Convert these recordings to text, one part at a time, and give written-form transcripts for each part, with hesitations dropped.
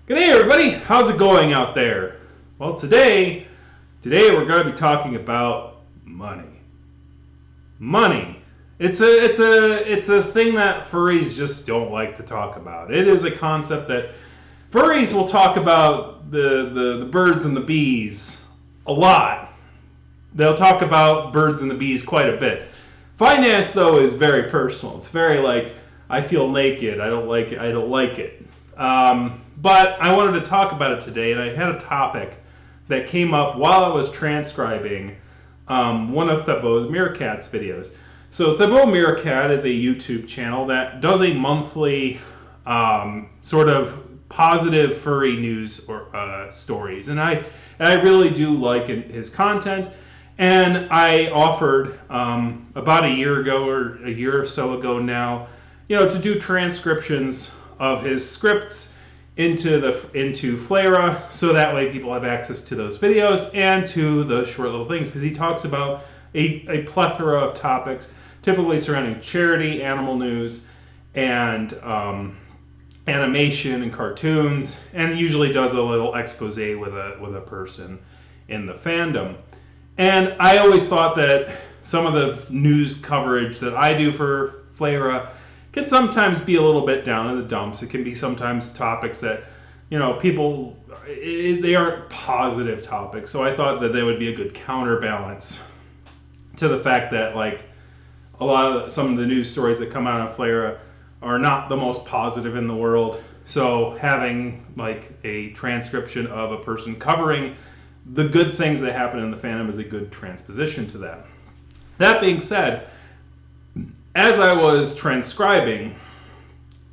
Good day, everybody. How's it going out there? Well, today we're going to be talking about money. Money. It's a thing that furries just don't like to talk about. It is a concept that furries will talk about the birds and the bees a lot. They'll talk about birds and the bees quite a bit. Finance, though, is very personal. It's very like, I feel naked. I don't like it. I don't like it. But I wanted to talk about it today, and I had a topic that came up while I was transcribing one of Thibaut Meerkat's videos. So Thibaut Meerkat is a YouTube channel that does a monthly sort of positive furry news or stories, and I really do like his content. And I offered about a year ago or a year or so ago now, to do transcriptions of his scripts into Flera, so that way people have access to those videos and to those short little things, because he talks about a plethora of topics, typically surrounding charity, animal news, and animation and cartoons, and usually does a little expose with a person in the fandom. And I always thought that some of the news coverage that I do for Flera can sometimes be a little bit down in the dumps. It can be sometimes topics that, people, they aren't positive topics. So I thought that they would be a good counterbalance to the fact that, like, some of the news stories that come out of Flera are not the most positive in the world. So having, like, a transcription of a person covering the good things that happen in the fandom is a good transposition to that. That being said, as I was transcribing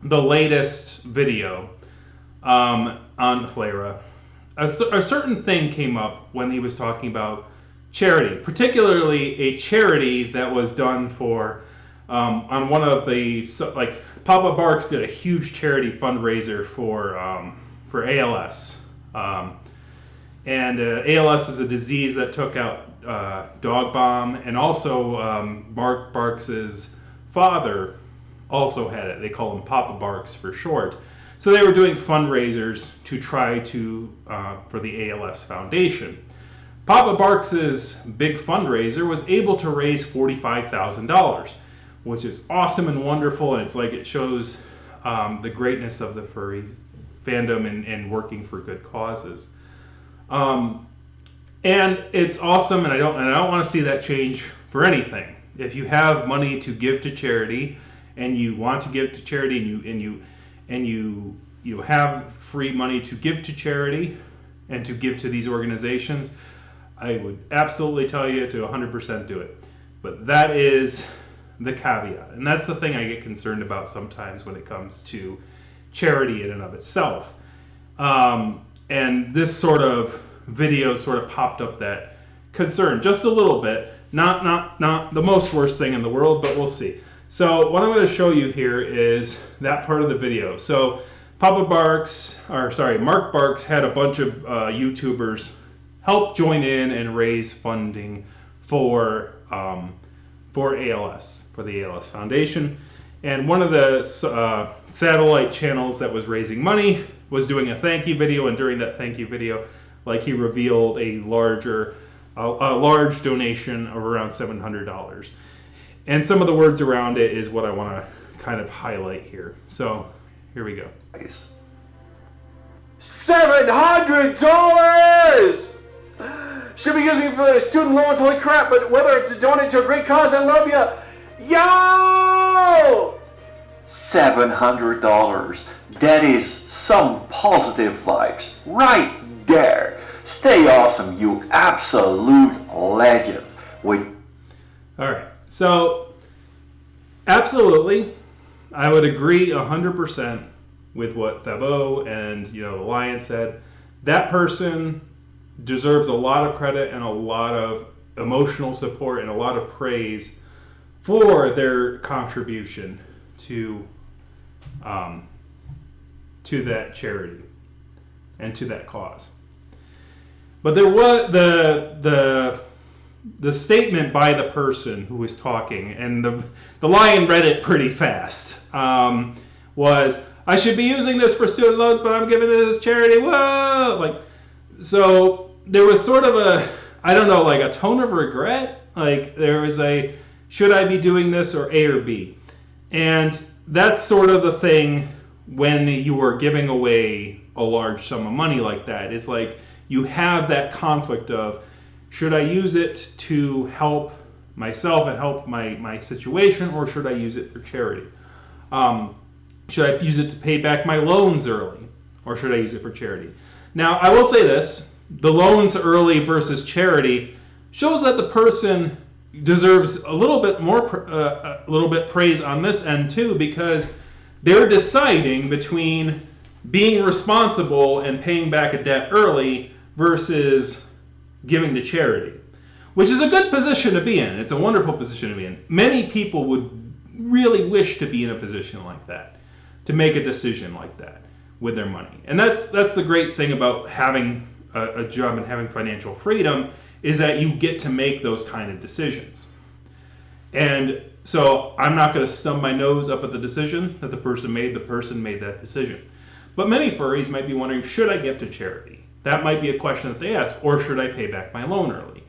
the latest video on Flera, a certain thing came up when he was talking about charity, particularly a charity that was done for, on one of the, like, Papa Barks did a huge charity fundraiser for ALS. And ALS is a disease that took out Dog Bomb, and also Mark Barks's father also had it. They call him Papa Barks for short. So they were doing fundraisers to try to for the ALS Foundation. Papa Barks's big fundraiser was able to raise $45,000, which is awesome and wonderful, and it's like it shows the greatness of the furry fandom and working for good causes. And it's awesome, and I don't want to see that change for anything. If you have money to give to charity, and you want to give to charity, and you have free money to give to charity and to give to these organizations, I would absolutely tell you to 100% do it. But that is the caveat, and that's the thing I get concerned about sometimes when it comes to charity in and of itself. And this sort of video sort of popped up that concern just a little bit. Not the most worst thing in the world, but we'll see. So what I'm going to show you here is that part of the video. So Mark Barks had a bunch of YouTubers help join in and raise funding for ALS, for the ALS Foundation. And one of the satellite channels that was raising money was doing a thank you video, and during that thank you video, like, he revealed a large donation of around $700. And some of the words around it is what I want to kind of highlight here. So here we go. $700! Should be using it for the student loans, holy crap, but whether to donate to a great cause, I love ya! Yo! $700. That is some positive vibes right there. Stay awesome, you absolute legend. All right, so absolutely, I would agree 100% with what Thibaut and the Lion said. That person deserves a lot of credit and a lot of emotional support and a lot of praise for their contribution to that charity and to that cause. But there was the statement by the person who was talking, and the Lion read it pretty fast, was, I should be using this for student loans, but I'm giving it as charity. Whoa! Like, so there was sort of a tone of regret. Like, there was should I be doing this or A or B? And that's sort of the thing when you are giving away a large sum of money like that. It's like you have that conflict of, should I use it to help myself and help my situation, or should I use it for charity? Should I use it to pay back my loans early, or should I use it for charity? Now, I will say this. The loans early versus charity shows that the person deserves a little bit praise on this end too, because they're deciding between being responsible and paying back a debt early versus giving to charity, which is a good position to be in. It's a wonderful position to be in. Many people would really wish to be in a position like that, to make a decision like that with their money. And that's the great thing about having a job and having financial freedom, is that you get to make those kind of decisions. And so I'm not going to stub my nose up at the decision that the person made. The person made that decision. But many furries might be wondering, should I give to charity? That might be a question that they ask, or should I pay back my loan early?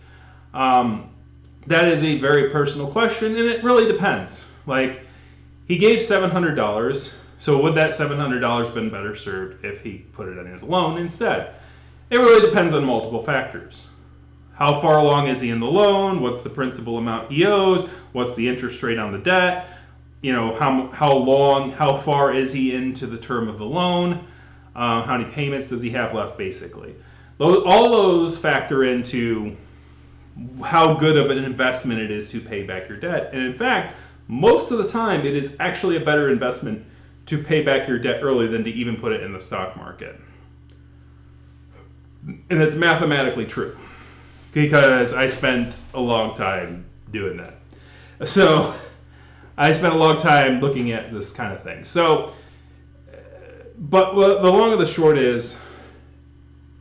That is a very personal question, and it really depends. Like, he gave $700, so would that $700 been better served if he put it on his loan instead? It really depends on multiple factors. How far along is he in the loan? What's the principal amount he owes? What's the interest rate on the debt? You know, how far is he into the term of the loan? How many payments does he have left, basically? All those factor into how good of an investment it is to pay back your debt. And in fact, most of the time, it is actually a better investment to pay back your debt early than to even put it in the stock market. And it's mathematically true, because I spent a long time doing that. So I spent a long time looking at this kind of thing. So, but the long and the short is,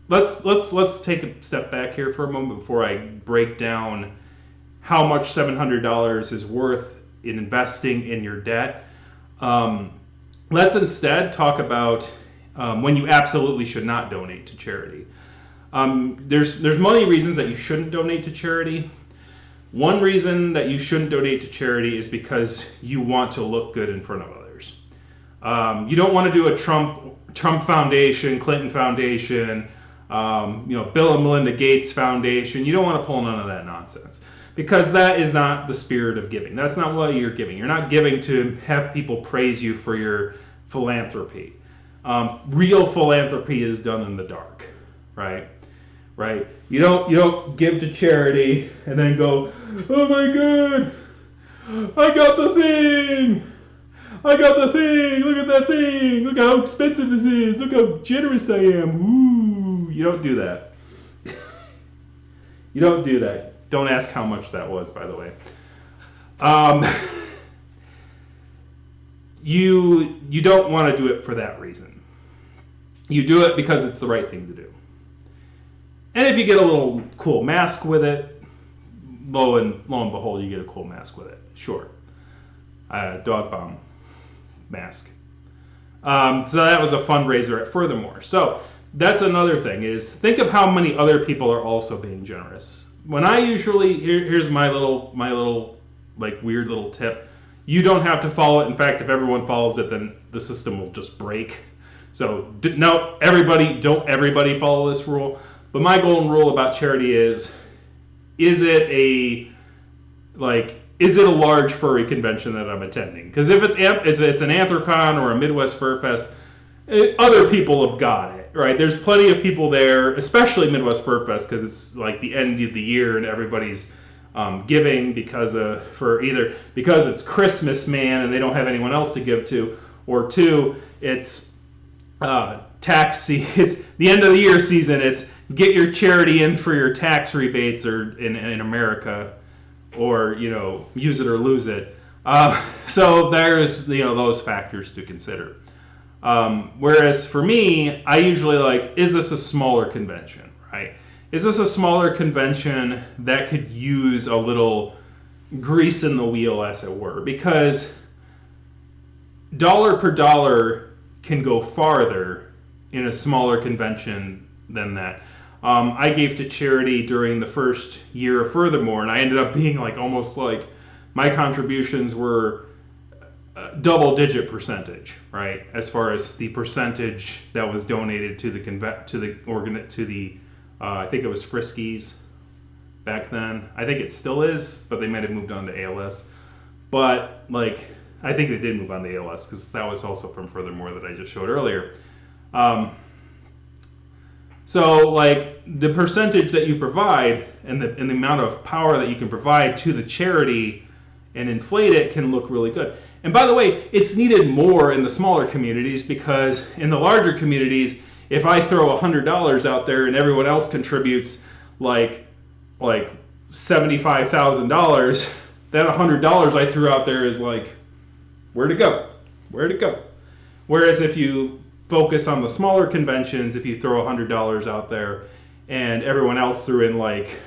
let's take a step back here for a moment before I break down how much $700 is worth in investing in your debt. Let's instead talk about when you absolutely should not donate to charity. There's many reasons that you shouldn't donate to charity. One reason that you shouldn't donate to charity is because you want to look good in front of others. You don't want to do a Trump Foundation, Clinton Foundation, Bill and Melinda Gates Foundation. You don't want to pull none of that nonsense, because that is not the spirit of giving. That's not what you're giving. You're not giving to have people praise you for your philanthropy. Real philanthropy is done in the dark, right? Right? You don't give to charity and then go, oh my God, I got the thing! Look at that thing! Look how expensive this is! Look how generous I am! Ooh! You don't do that. You don't do that. Don't ask how much that was, by the way. You don't want to do it for that reason. You do it because it's the right thing to do. And if you get a little cool mask with it, lo and behold, you get a cool mask with it. Sure. Dog bomb mask. So that was a fundraiser at Furthermore. So that's another thing, is think of how many other people are also being generous. When I usually, here's my little like weird little tip. You don't have to follow it. In fact, if everyone follows it, then the system will just break. So don't everybody follow this rule. But my golden rule about charity is it a large furry convention that I'm attending? Because if it's an Anthrocon or a Midwest Fur Fest, other people have got it, right? There's plenty of people there, especially Midwest Fur Fest, because it's like the end of the year and everybody's giving because it's Christmas, man, and they don't have anyone else to give to, or two, it's tax it's the end of the year season. It's get your charity in for your tax rebates, or in America, or use it or lose it. So there's those factors to consider. Whereas for me, I usually is this a smaller convention, right? Is this a smaller convention that could use a little grease in the wheel, as it were? Because dollar per dollar, can go farther in a smaller convention than that. I gave to charity during the first year of Furthermore, and I ended up being like almost like my contributions were double-digit percentage, right? As far as the percentage that was donated to the I think it was Friskies back then. I think it still is, but they might have moved on to ALS. But like, I think they did move on to ALS because that was also from Furthermore that I just showed earlier. So like the percentage that you provide and the amount of power that you can provide to the charity and inflate it can look really good. And by the way, it's needed more in the smaller communities because in the larger communities, if I throw $100 out there and everyone else contributes like $75,000, that $100 I threw out there is like, where to go? Whereas if you focus on the smaller conventions, if you throw $100 out there and everyone else threw in like,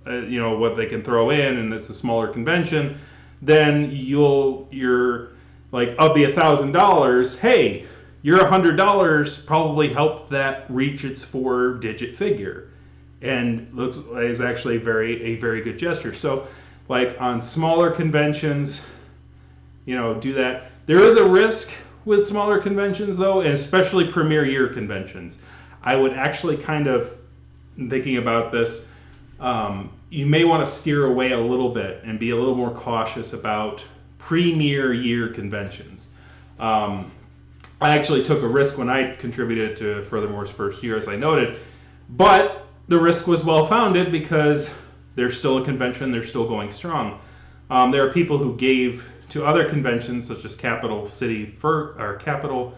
what they can throw in, and it's a smaller convention, then you're like, of the $1,000, hey, your $100 probably helped that reach its 4-digit figure, and is actually a very good gesture. So, like on smaller conventions, do that. There is a risk with smaller conventions, though, and especially premier year conventions. I would actually kind of, thinking about this, you may want to steer away a little bit and be a little more cautious about premier year conventions. I actually took a risk when I contributed to Furthermore's first year, as I noted, but the risk was well-founded because there's still a convention, they're still going strong. There are people who gave to other conventions, such as Capital City FurCon,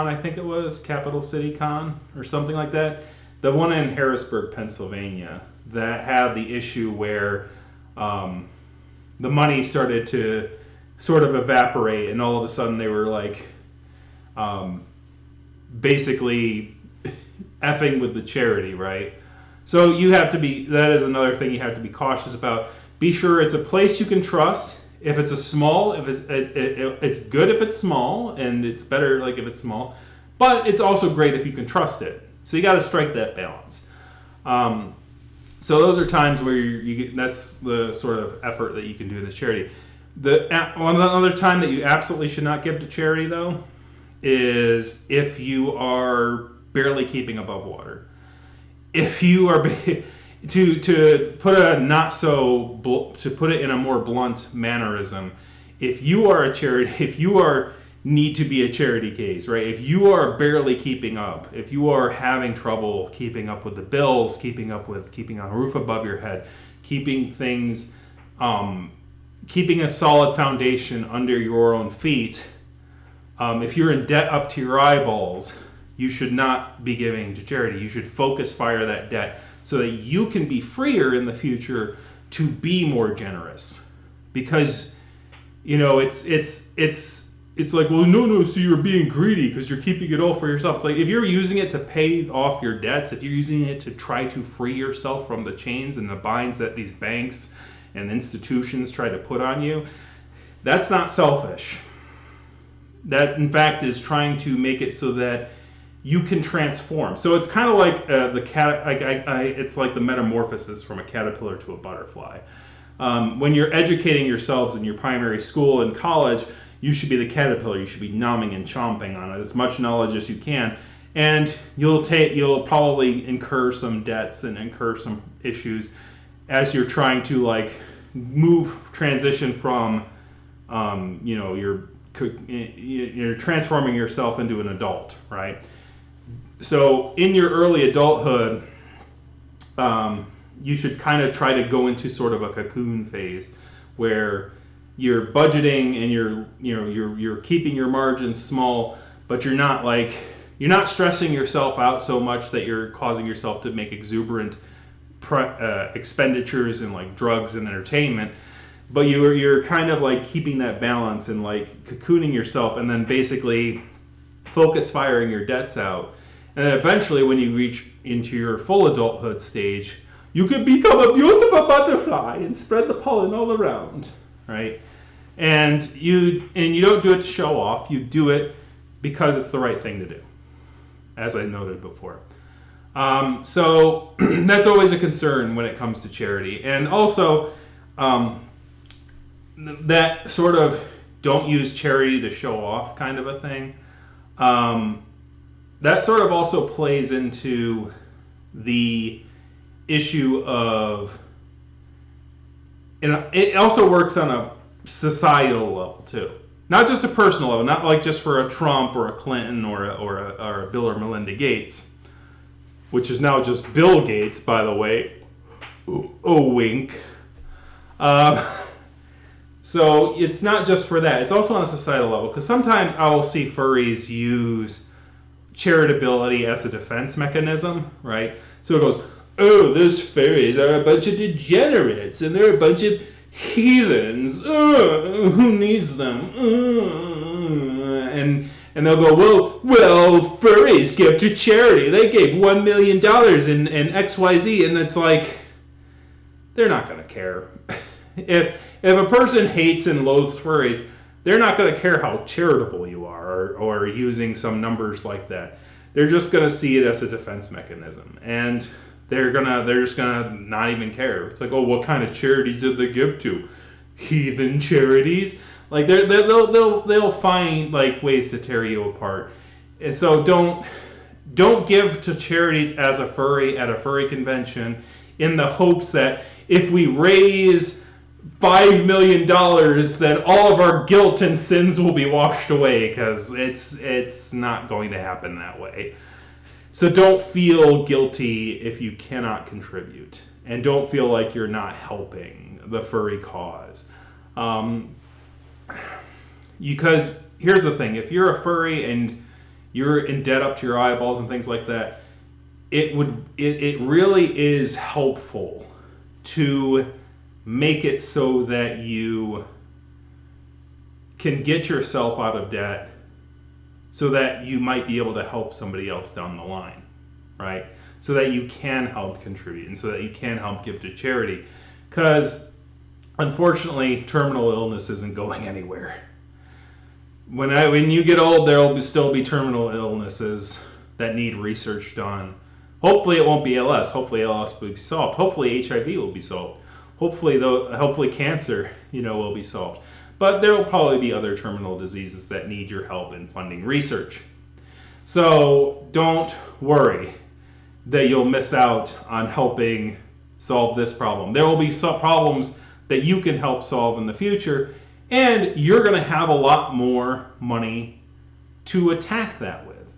I think it was, Capital City Con, or something like that. The one in Harrisburg, Pennsylvania, that had the issue where the money started to sort of evaporate, and all of a sudden they were like basically effing with the charity, right? So that is another thing you have to be cautious about. Be sure it's a place you can trust. If it's it's good if it's small, and it's better like if it's small, but it's also great if you can trust it. So you got to strike that balance. So those are times where that's the sort of effort that you can do in this charity. Another time that you absolutely should not give to charity, though, is if you are barely keeping above water. If you are to put it in a more blunt mannerism, if you are a charity, if you need to be a charity case, right? If you are barely keeping up, if you are having trouble keeping up with the bills, keeping a roof above your head, keeping things, keeping a solid foundation under your own feet, if you're in debt up to your eyeballs, you should not be giving to charity. You should fire that debt so that you can be freer in the future to be more generous. Because, it's like, well, no, so you're being greedy because you're keeping it all for yourself. It's like, if you're using it to pay off your debts, if you're using it to try to free yourself from the chains and the binds that these banks and institutions try to put on you, that's not selfish. That, in fact, is trying to make it so that you can transform. So it's kind of like it's like the metamorphosis from a caterpillar to a butterfly. When you're educating yourselves in your primary school and college, you should be the caterpillar. You should be numbing and chomping on as much knowledge as you can, and you'll probably incur some debts and incur some issues as you're trying to transition from, you're transforming yourself into an adult, right? So in your early adulthood, you should kind of try to go into sort of a cocoon phase where you're budgeting and you're keeping your margins small, but you're not stressing yourself out so much that you're causing yourself to make exuberant expenditures in like drugs and entertainment. But you're kind of like keeping that balance and like cocooning yourself, and then basically firing your debts out. And then eventually, when you reach into your full adulthood stage, you can become a beautiful butterfly and spread the pollen all around, right? And you don't do it to show off. You do it because it's the right thing to do, as I noted before. So that's always a concern when it comes to charity. And also, that sort of don't use charity to show off kind of a thing, that sort of also plays into the issue of, it also works on a societal level too. Not just a personal level, not like just for a Trump or a Clinton or a Bill or Melinda Gates, which is now just Bill Gates, by the way. Oh, wink. So it's not just for that. It's also on a societal level, because sometimes I will see furries use charitability as a defense mechanism, right? So it goes, oh, those furries are a bunch of degenerates, and they're a bunch of heathens. Who needs them? And they'll go, well, furries give to charity. They gave $1 million in XYZ, and it's like, they're not going to care. If a person hates and loathes furries, they're not going to care how charitable you are or using some numbers like that. They're just going to see it as a defense mechanism, and they're just gonna not even care. It's like, oh, what kind of charities did they give to? Heathen charities? Like they'll find like ways to tear you apart. And so don't give to charities as a furry at a furry convention in the hopes that if we raise $5 million, then all of our guilt and sins will be washed away, because it's not going to happen that way. So don't feel guilty if you cannot contribute, and don't feel like you're not helping the furry cause. Because here's the thing: if you're a furry and you're in debt up to your eyeballs and things like that, it really is helpful to make it so that you can get yourself out of debt, so that you might be able to help somebody else down the line, right? So that you can help contribute, and so that you can help give to charity. Because, unfortunately, terminal illness isn't going anywhere. When you get old, there will still be terminal illnesses that need research done. Hopefully it won't be ALS. Hopefully ALS will be solved. Hopefully HIV will be solved. Hopefully cancer, will be solved. But there will probably be other terminal diseases that need your help in funding research. So don't worry that you'll miss out on helping solve this problem. There will be some problems that you can help solve in the future, and you're going to have a lot more money to attack that with.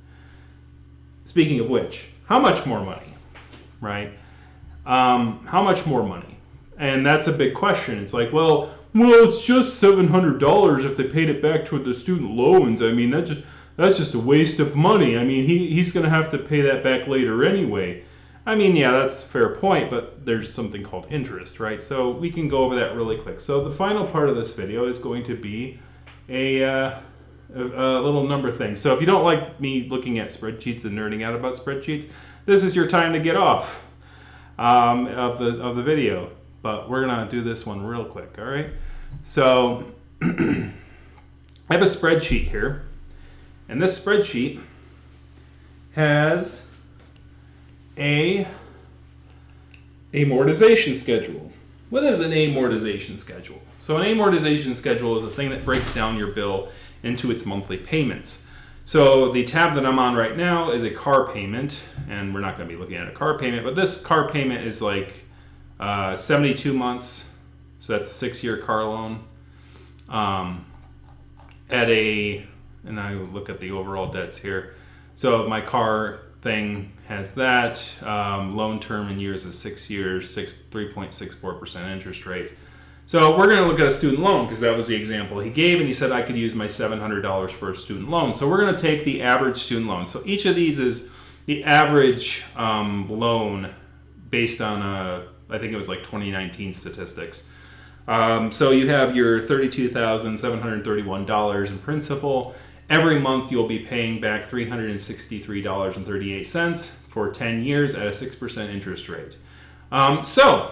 Speaking of which, how much more money, right? How much more money? And that's a big question. It's like, well, it's just $700 if they paid it back toward the student loans. I mean, that's just a waste of money. I mean, he's going to have to pay that back later anyway. I mean, yeah, that's a fair point, but there's something called interest, right? So we can go over that really quick. So the final part of this video is going to be a little number thing. So if you don't like me looking at spreadsheets and nerding out about spreadsheets, this is your time to get off of the video. But we're going to do this one real quick, all right? So I have a spreadsheet here, and this spreadsheet has a amortization schedule. What is an amortization schedule? So an amortization schedule is a thing that breaks down your bill into its monthly payments. So the tab that I'm on right now is a car payment, and we're not going to be looking at a car payment, but this car payment is like 72 months, so that's a 6-year car loan. And I look at the overall debts here. So my car thing has that. Loan term in years is 6 years, 3.64% interest rate. So we're going to look at a student loan, because that was the example he gave, and he said I could use my $700 for a student loan. So we're going to take the average student loan. So each of these is the average loan based on I think it was like 2019 statistics. So you have your $32,731 in principal. Every month you'll be paying back $363.38 for 10 years at a 6% interest rate. So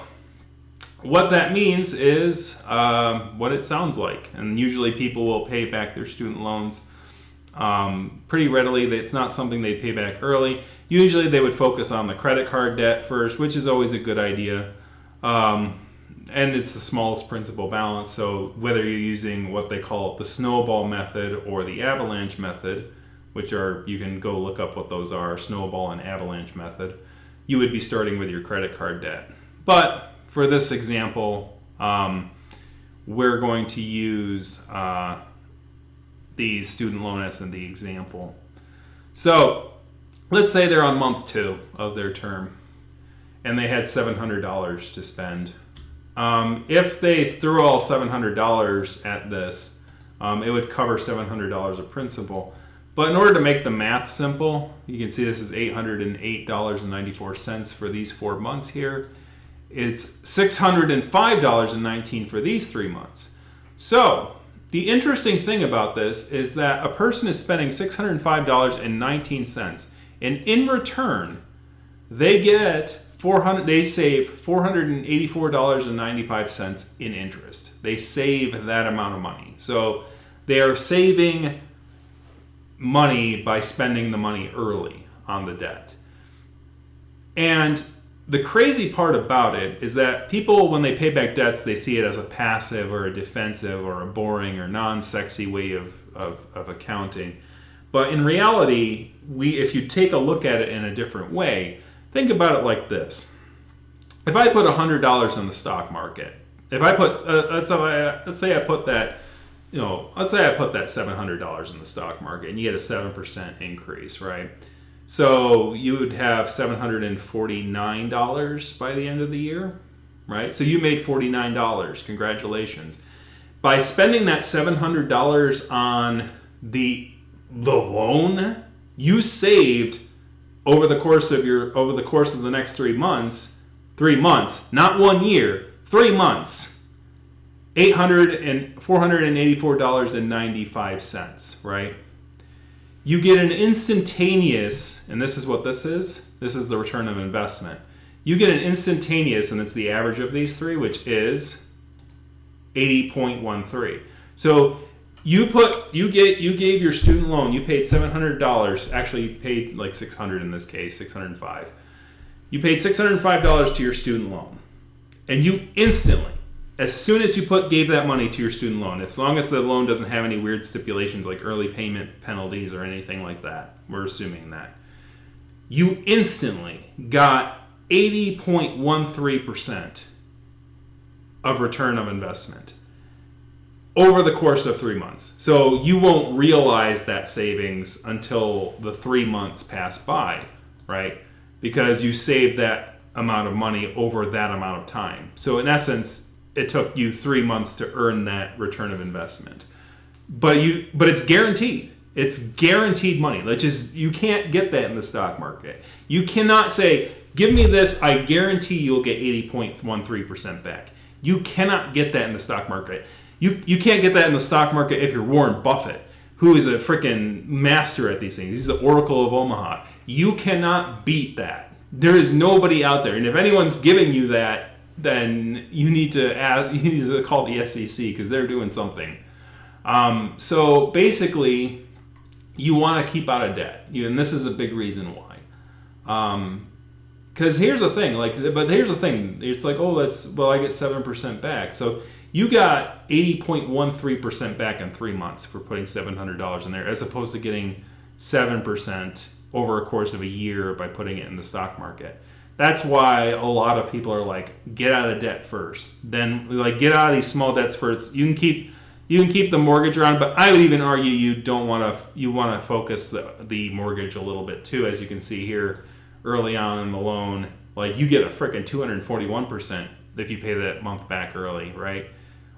what that means is what it sounds like. And usually people will pay back their student loans pretty readily. It's not something they pay back early. Usually they would focus on the credit card debt first, which is always a good idea. And it's the smallest principal balance. So whether you're using what they call the snowball method or the avalanche method, which are, you can go look up what those are, snowball and avalanche method, you would be starting with your credit card debt. But for this example, we're going to use the student loan as the example. So let's say they're on month 2 of their term and they had $700 to spend. If they threw all $700 at this, it would cover $700 of principal. But in order to make the math simple, you can see this is $808.94 for these 4 months here. It's $605.19 for these 3 months. So the interesting thing about this is that a person is spending $605.19, and in return, they save $484.95 in interest. They save that amount of money. So they are saving money by spending the money early on the debt. And the crazy part about it is that people, when they pay back debts, they see it as a passive or a defensive or a boring or non-sexy way of accounting. But in reality, if you take a look at it in a different way, think about it like this. If I put $100 in the stock market, if I put, let's say I put that $700 in the stock market and you get a 7% increase, right? So you would have $749 by the end of the year, right? So you made $49. Congratulations. By spending that $700 on the loan, you saved over the course of the next 3 months, not 1 year, 3 months, $484.95, right? You get an instantaneous, and this is what this is the return of investment. You get an instantaneous, and it's the average of these 3, which is 80.13. So you gave your student loan, you paid $700, actually you paid like $600 in this case, $605. You paid $605 to your student loan, and you instantly, as soon as you gave that money to your student loan, as long as the loan doesn't have any weird stipulations like early payment penalties or anything like that, we're assuming that, you instantly got 80.13% of return of investment over the course of 3 months. So you won't realize that savings until the 3 months pass by, right? Because you saved that amount of money over that amount of time. So in essence, it took you 3 months to earn that return of investment. But it's guaranteed. It's guaranteed money. Which is, you can't get that in the stock market. You cannot say, give me this, I guarantee you'll get 80.13% back. You cannot get that in the stock market. You can't get that in the stock market if you're Warren Buffett, who is a freaking master at these things. He's the Oracle of Omaha. You cannot beat that. There is nobody out there. And if anyone's giving you that, then you need to call the SEC because they're doing something. So basically, you want to keep out of debt, and this is a big reason why. Because here's the thing, it's like, I get 7% back. So you got 80.13% back in 3 months for putting $700 in there, as opposed to getting 7% over a course of a year by putting it in the stock market. That's why a lot of people are like, get out of debt first. Then get out of these small debts first. You can keep the mortgage around, but I would even argue you want to focus the mortgage a little bit too, as you can see here early on in the loan. Like, you get a freaking 241% if you pay that month back early, right?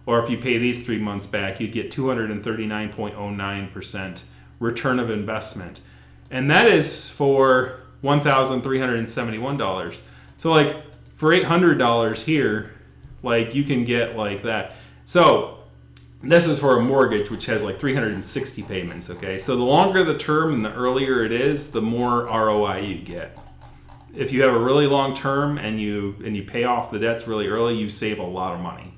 Or if you pay these 3 months back, you'd get 239.09% return of investment. And that is for $1,371. So for $800 here, you can get that. So this is for a mortgage which has 360 payments, okay? So the longer the term and the earlier it is, the more ROI you get. if you have a really long term and you pay off the debts really early, you save a lot of money.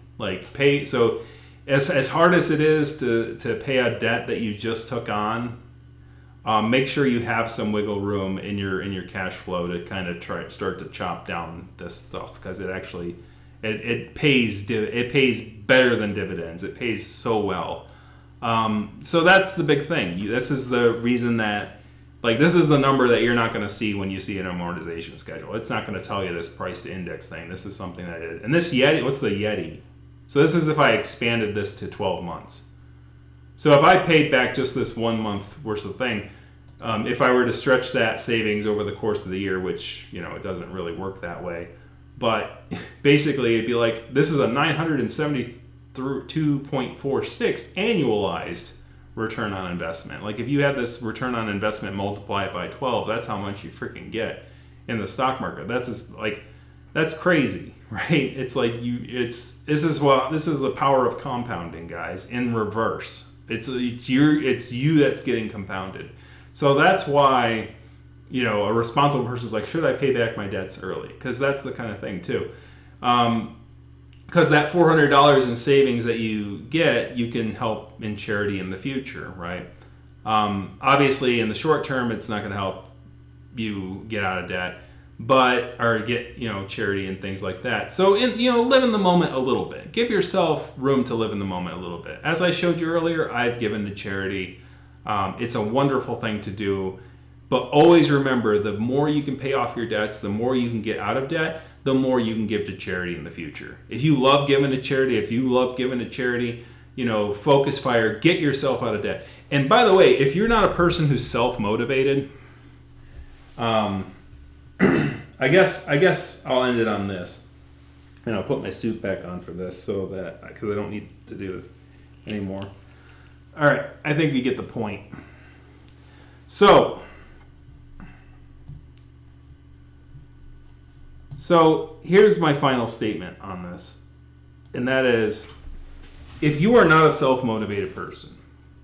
So as hard as it is to pay a debt that you just took on, make sure you have some wiggle room in your cash flow to kind of start to chop down this stuff, because it actually it pays better than dividends. It pays so well. So that's the big thing. This is the reason that, this is the number that you're not going to see when you see an amortization schedule. It's not going to tell you this price to index thing. This is something that it, and this Yeti, what's the Yeti? So this is if I expanded this to 12 months. So if I paid back just this 1 month worth of thing, if I were to stretch that savings over the course of the year, which, it doesn't really work that way, but basically it'd be like, this is a 972.46 annualized return on investment. If you had this return on investment, multiply it by 12, that's how much you freaking get in the stock market. That's crazy, right? It's this is the power of compounding, guys, in reverse. It's you that's getting compounded. So that's why, a responsible person's like, should I pay back my debts early? Because that's the kind of thing too. Because that $400 in savings that you get, you can help in charity in the future, right? Obviously, in the short term, it's not going to help you get out of debt, or get charity and things like that. So live in the moment a little bit. Give yourself room to live in the moment a little bit. As I showed you earlier, I've given to charity. It's a wonderful thing to do. But always remember, the more you can pay off your debts, the more you can get out of debt, the more you can give to charity in the future. If you love giving to charity, focus fire, get yourself out of debt. And by the way, if you're not a person who's self-motivated, I guess I'll end it on this. And I'll put my suit back on for this because I don't need to do this anymore. All right, I think you get the point. So here's my final statement on this, and that is, if you are not a self-motivated person,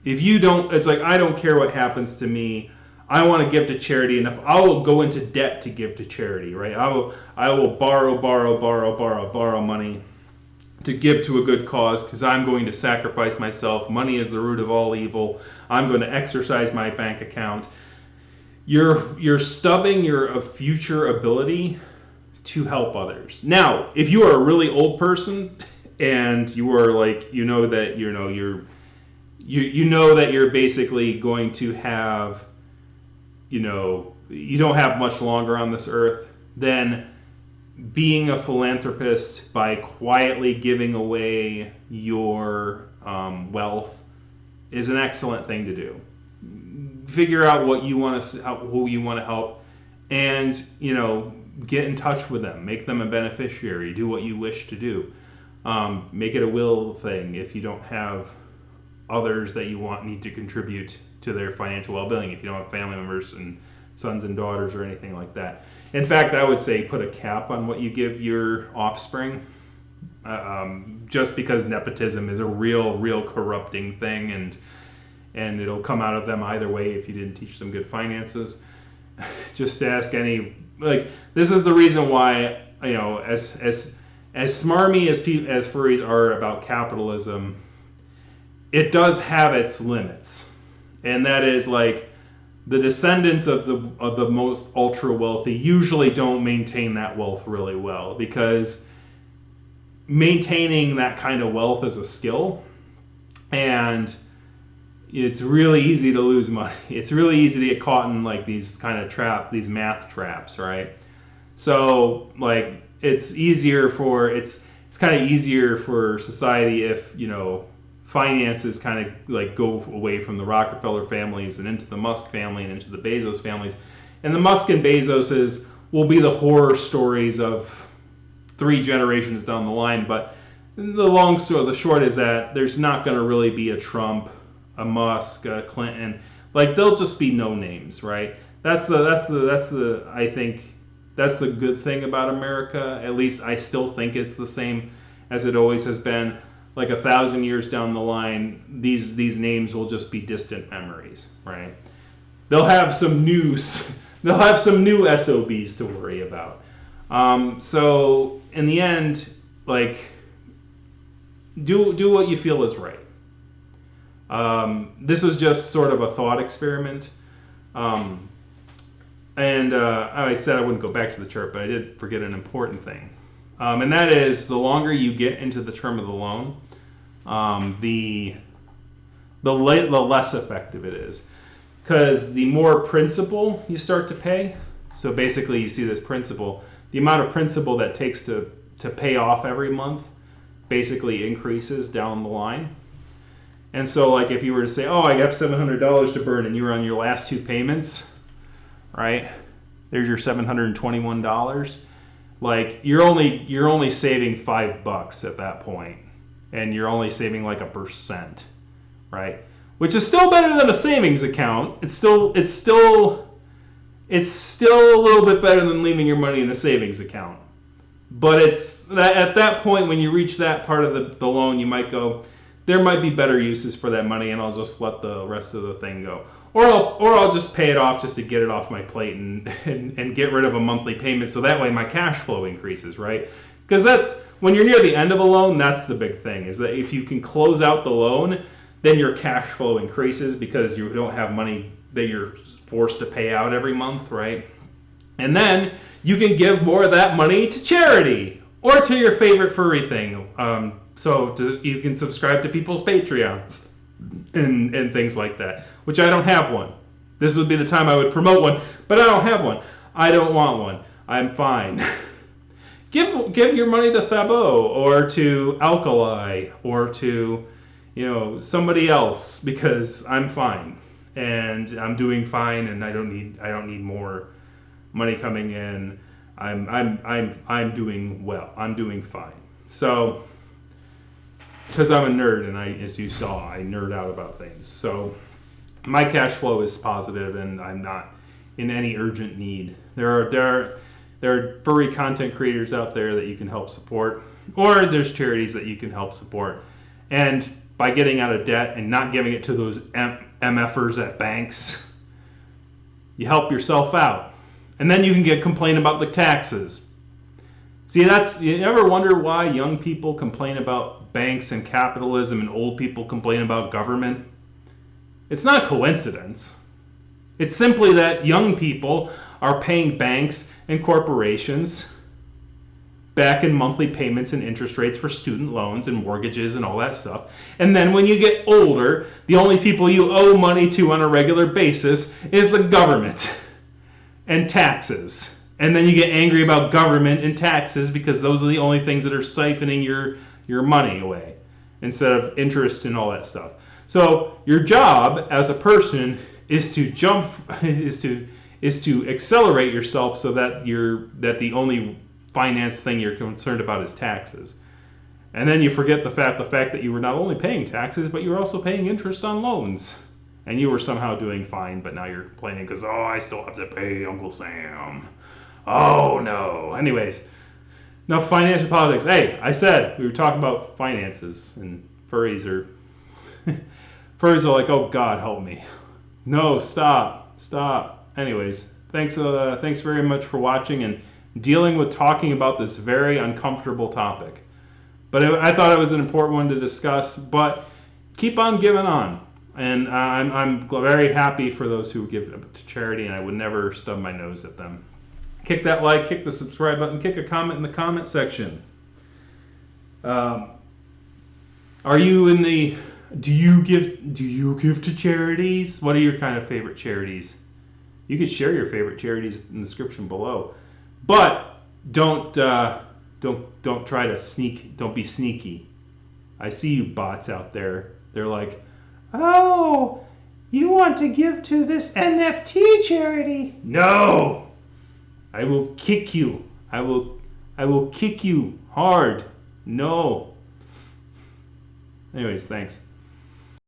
if you don't, it's I don't care what happens to me, I want to give to charity enough, I will go into debt to give to charity, right? I will borrow money to give to a good cause, because I'm going to sacrifice myself. Money is the root of all evil. I'm going to exercise my bank account. You're stubbing your future ability to help others. Now, if you are a really old person and you are that you're basically going to have, you don't have much longer on this earth, then being a philanthropist by quietly giving away your wealth is an excellent thing to do. Figure out what you want to, who you want to help, and get in touch with them. Make them a beneficiary. Do what you wish to do. Make it a will thing. If you don't have others that you need to contribute to their financial well-being, if you don't have family members and sons and daughters or anything like that. In fact, I would say put a cap on what you give your offspring, just because nepotism is a real corrupting thing, and it'll come out of them either way if you didn't teach them good finances. Just ask any, this is the reason why, as smarmy as furries are about capitalism, it does have its limits, and that is the descendants of the most ultra wealthy usually don't maintain that wealth really well, because maintaining that kind of wealth is a skill, and it's really easy to lose money. It's really easy to get caught in these kind of these math traps, right? So it's kind of easier for society if finances kind of go away from the Rockefeller families and into the Musk family and into the Bezos families. And the Musk and Bezoses will be the horror stories of 3 generations down the line. But the short is that there's not going to really be a Trump, a Musk, a Clinton. They'll just be no names, right? I think that's the good thing about America. At least I still think it's the same as it always has been. 1,000 years down the line, these names will just be distant memories, right? They'll have some news they'll have some new SOBs to worry about. So in the end, like, do what you feel is right. This is just sort of a thought experiment. I said I wouldn't go back to the chart, but I did forget an important thing. And that is, the longer you get into the term of the loan, the less effective it is. Because the more principal you start to pay, so basically you see this principal, the amount of principal that takes to pay off every month basically increases down the line. And so, like, if you were to say, oh, I got $700 to burn, and you were on your last two payments, right? There's your $721. Like, you're only saving $5 at that point, and you're only saving like 1%, right? Which is still better than a savings account. It's still a little bit better than leaving your money in a savings account. But it's at that point, when you reach that part of the loan, you might go, there might be better uses for that money, and I'll just let the rest of the thing go. Or I'll just pay it off just to get it off my plate and get rid of a monthly payment, so that way my cash flow increases, right? Because that's, when you're near the end of a loan, that's the big thing, is that if you can close out the loan, then your cash flow increases because you don't have money that you're forced to pay out every month, right? And then you can give more of that money to charity or to your favorite furry thing. You can subscribe to people's Patreons and things like that, which I don't have one. This would be the time I would promote one, but I don't have one. I don't want one. I'm fine. Give your money to Thabo or to Alkali or to, somebody else, because I'm fine and I'm doing fine, and I don't need more money coming in. I'm doing well. I'm doing fine. So, because I'm a nerd, and as you saw, I nerd out about things. So my cash flow is positive, and I'm not in any urgent need. There are furry content creators out there that you can help support, or there's charities that you can help support. And by getting out of debt and not giving it to those MFers at banks, you help yourself out. And then you can complain about the taxes. See, you ever wonder why young people complain about banks and capitalism and old people complain about government? It's not a coincidence. It's simply that young people are paying banks and corporations back in monthly payments and interest rates for student loans and mortgages and all that stuff. And then when you get older, the only people you owe money to on a regular basis is the government and taxes. And then you get angry about government and taxes because those are the only things that are siphoning your money away instead of interest and all that stuff. So your job as a person is to accelerate yourself so that the only finance thing you're concerned about is taxes. And then you forget the fact that you were not only paying taxes, but you were also paying interest on loans. And you were somehow doing fine, but now you're complaining because, I still have to pay Uncle Sam. Oh, no. Anyways, enough financial politics. Hey, I said we were talking about finances, and furries are like, oh, God, help me. No, stop. Anyways, thanks very much for watching and dealing with talking about this very uncomfortable topic. But I thought it was an important one to discuss, but keep on giving on. And I'm very happy for those who give to charity, and I would never stub my nose at them. Kick that like, kick the subscribe button, kick a comment in the comment section. Do you give to charities? What are your kind of favorite charities? You could share your favorite charities in the description below. But don't try to sneak. Don't be sneaky. I see you bots out there. They're like, oh, you want to give to this NFT charity? No, I will kick you. I will kick you hard. No. Anyways, thanks.